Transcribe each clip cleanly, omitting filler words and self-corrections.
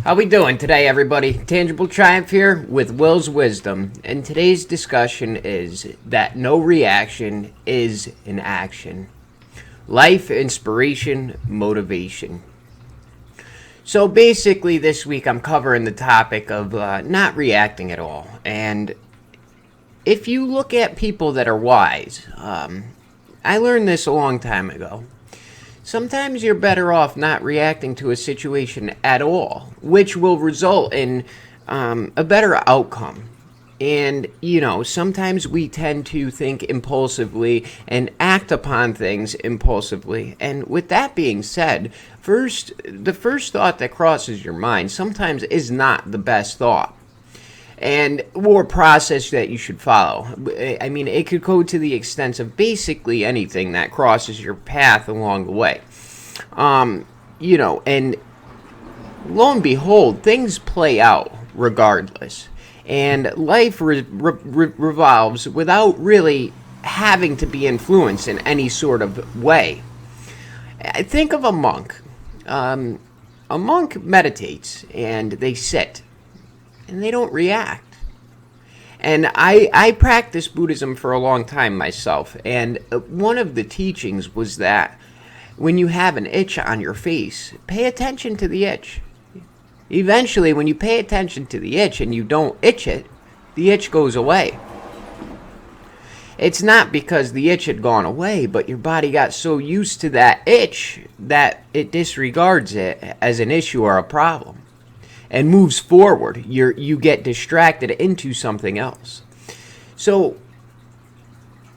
How we doing today, everybody? Tangible Triumph here with Will's Wisdom, and today's discussion is that no reaction is an action. Life, inspiration, motivation. So basically this week I'm covering the topic of not reacting at all. And if you look at people that are wise, I learned this a long time ago. Sometimes you're better off not reacting to a situation at all, which will result in a better outcome. And, sometimes we tend to think impulsively and act upon things impulsively. And with that being said, the first thought that crosses your mind sometimes is not the best thought or process that you should follow. I mean, it could go to the extent of basically anything that crosses your path along the way. And lo and behold, things play out regardless. And life revolves without really having to be influenced in any sort of way. Think of a monk. A monk meditates and they sit. And they don't react. And I practiced Buddhism for a long time myself. And one of the teachings was that when you have an itch on your face, pay attention to the itch. Eventually, when you pay attention to the itch and you don't itch it, the itch goes away. It's not because the itch had gone away, but your body got so used to that itch that it disregards it as an issue or a problem and moves forward. You get distracted into something else. So,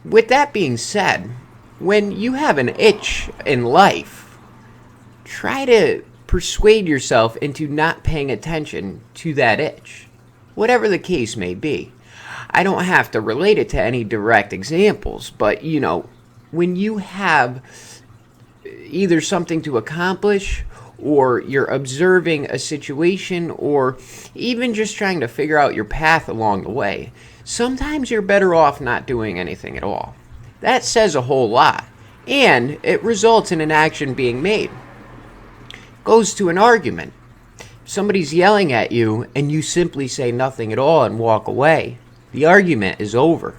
with that being said, when you have an itch in life, try to persuade yourself into not paying attention to that itch, whatever the case may be. I don't have to relate it to any direct examples, but when you have either something to accomplish, or you're observing a situation, or even just trying to figure out your path along the way, sometimes you're better off not doing anything at all. That says a whole lot, and it results in an action being made. Goes to an argument. Somebody's yelling at you, and you simply say nothing at all and walk away. The argument is over.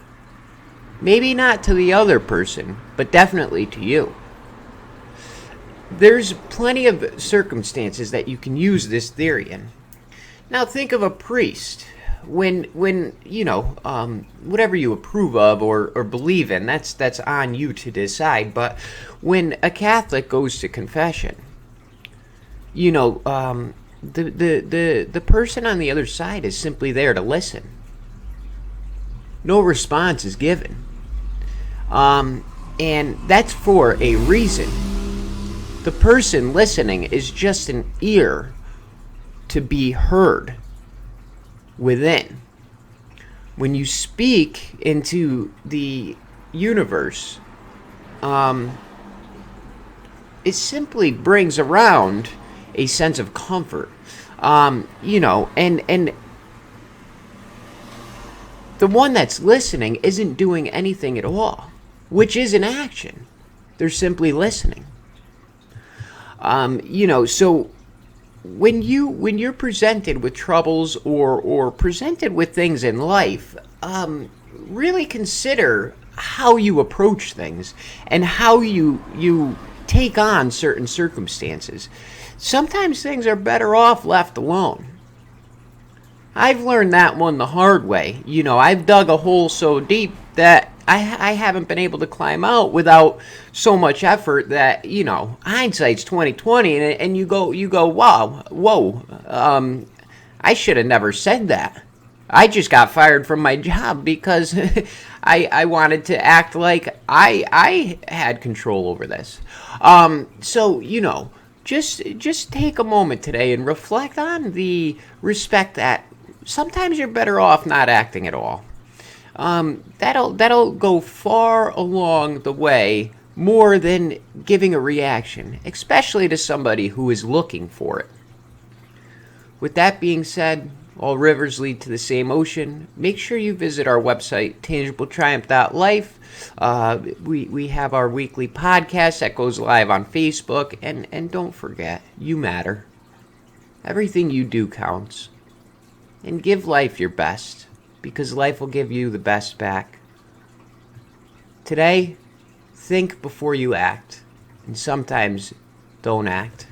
Maybe not to the other person, but definitely to you. There's plenty of circumstances that you can use this theory in. Now think of a priest. When whatever you approve of or believe in, that's on you to decide. But when a Catholic goes to confession, the person on the other side is simply there to listen. No response is given. And that's for a reason. The person listening is just an ear to be heard within. When you speak into the universe, it simply brings around a sense of comfort. And the one that's listening isn't doing anything at all, which is an action. They're simply listening. So when you're presented with troubles or presented with things in life, really consider how you approach things and how you take on certain circumstances. Sometimes things are better off left alone. I've learned that one the hard way. I've dug a hole so deep that I haven't been able to climb out without so much effort that, hindsight's 20/20, and you go, wow, whoa, I should have never said that. I just got fired from my job because I wanted to act like I had control over this. Just take a moment today and reflect on the respect that sometimes you're better off not acting at all. That'll go far along the way, more than giving a reaction, especially to somebody who is looking for it. With that being said, all rivers lead to the same ocean. Make sure you visit our website, tangibletriumph.life. We have our weekly podcast that goes live on Facebook. And don't forget, you matter. Everything you do counts. And give life your best, because life will give you the best back. Today, think before you act, and sometimes don't act.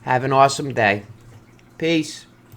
Have an awesome day. Peace.